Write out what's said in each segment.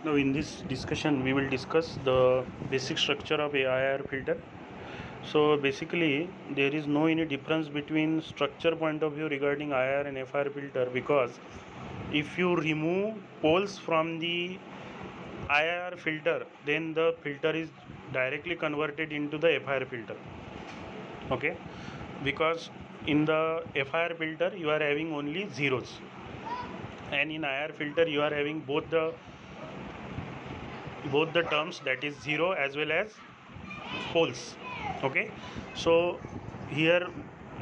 Now in this discussion we will discuss the basic structure of a IIR filter. So basically there is no any difference between structure point of view regarding IIR and FIR filter, because if you remove poles from the IIR filter, then the filter is directly converted into the FIR filter. Okay, because in the FIR filter you are having only zeros, and in IIR filter you are having both the terms, that is zero as well as poles. Okay, so here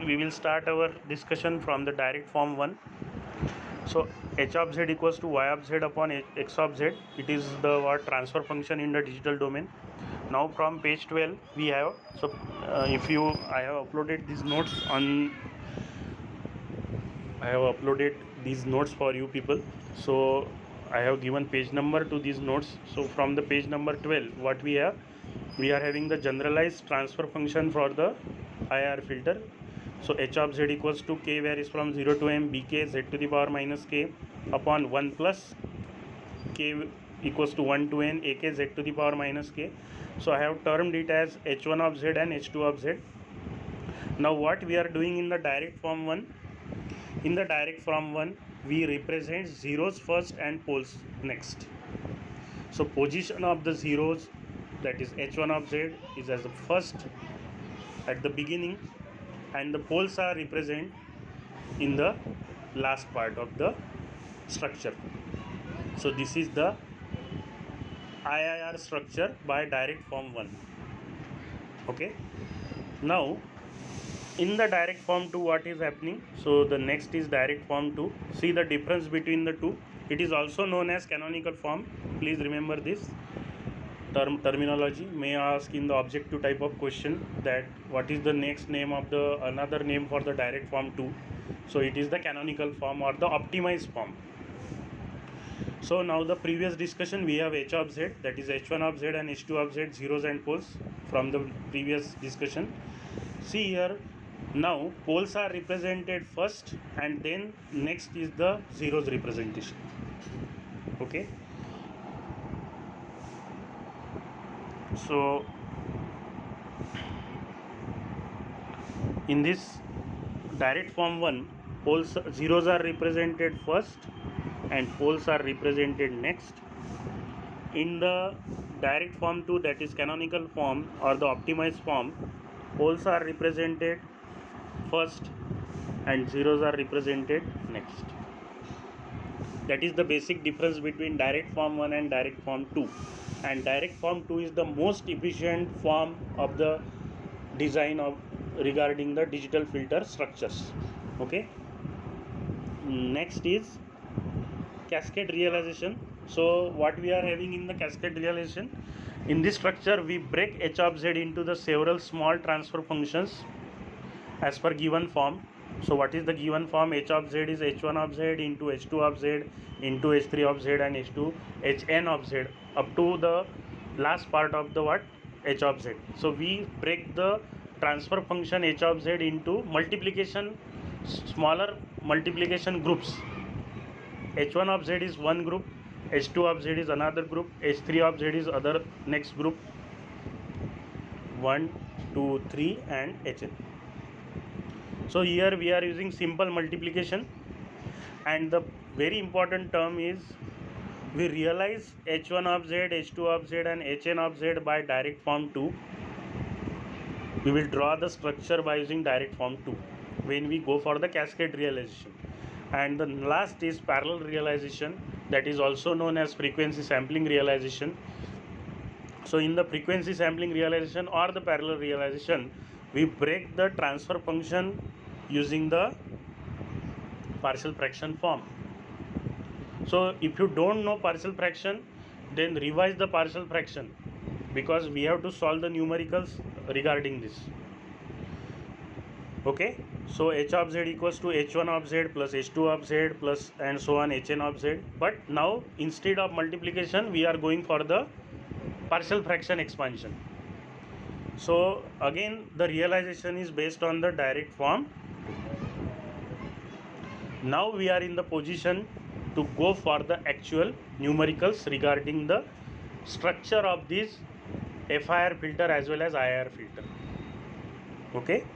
we will start our discussion from the direct form 1. So h of z equals to y of z upon x of z. It is the transfer function in the digital domain. Now from page 12 we have, so if you I have uploaded these notes for you people. So I have given page number to these notes. So from the page number 12, what we have, we are having the generalized transfer function for the IIR filter. So h of z equals to k varies from 0 to m bk z to the power minus k upon 1 plus k equals to 1 to n ak z to the power minus k. So I have termed it as h1 of z and h2 of z. Now what we are doing in the direct form 1, in the direct form 1 we represent zeros first and poles next. So position of the zeros, that is h1 of z, is as the first at the beginning, and the poles are represent in the last part of the structure. So this is the IIR structure by direct form 1. Okay, now in the direct form 2 what is happening? So the next is direct form 2. See the difference between the two. It is also known as canonical form. Please remember this terminology. May ask in the objective type of question that what is the next name of the another name for the direct form 2. So it is the canonical form or the optimized form. So now the previous discussion we have h of z, that is h1 of z and h2 of z, zeros and poles from the previous discussion. See here, now poles are represented first and then next is the zeros representation. Okay, so in this direct form 1, poles zeros are represented first and poles are represented next. In the direct form 2, that is canonical form or the optimized form, poles are represented first and zeros are represented next. That is the basic difference between direct form 1 and direct form 2. And direct form 2 is the most efficient form of the design of regarding the digital filter structures. Okay, next is cascade realization. So what we are having in the cascade realization, in this structure we break h of z into the several small transfer functions as per given form. So what is the given form? H of z is h1 of z into h2 of z into h3 of z and h2 hn of z up to the last part of the what, h of z. So we break the transfer function h of z into multiplication, smaller multiplication groups. h1 of z is one group, h2 of z is another group, h3 of z is other next group, 1 2 3 and hn. So here we are using simple multiplication, and the very important term is we realize h1 of z, h2 of z and hn of z by direct form 2. We will draw the structure by using direct form 2 when we go for the cascade realization. And the last is parallel realization, that is also known as frequency sampling realization. So in the frequency sampling realization or the parallel realization, we break the transfer function using the partial fraction form. So if you don't know partial fraction, then revise the partial fraction, because we have to solve the numericals regarding this. Okay, so h of z equals to h1 of z plus h2 of z plus and so on hn of z. But now instead of multiplication we are going for the partial fraction expansion. So again the realization is based on the direct form. Now we are in the position to go for the actual numericals regarding the structure of this FIR filter as well as IR filter. Okay.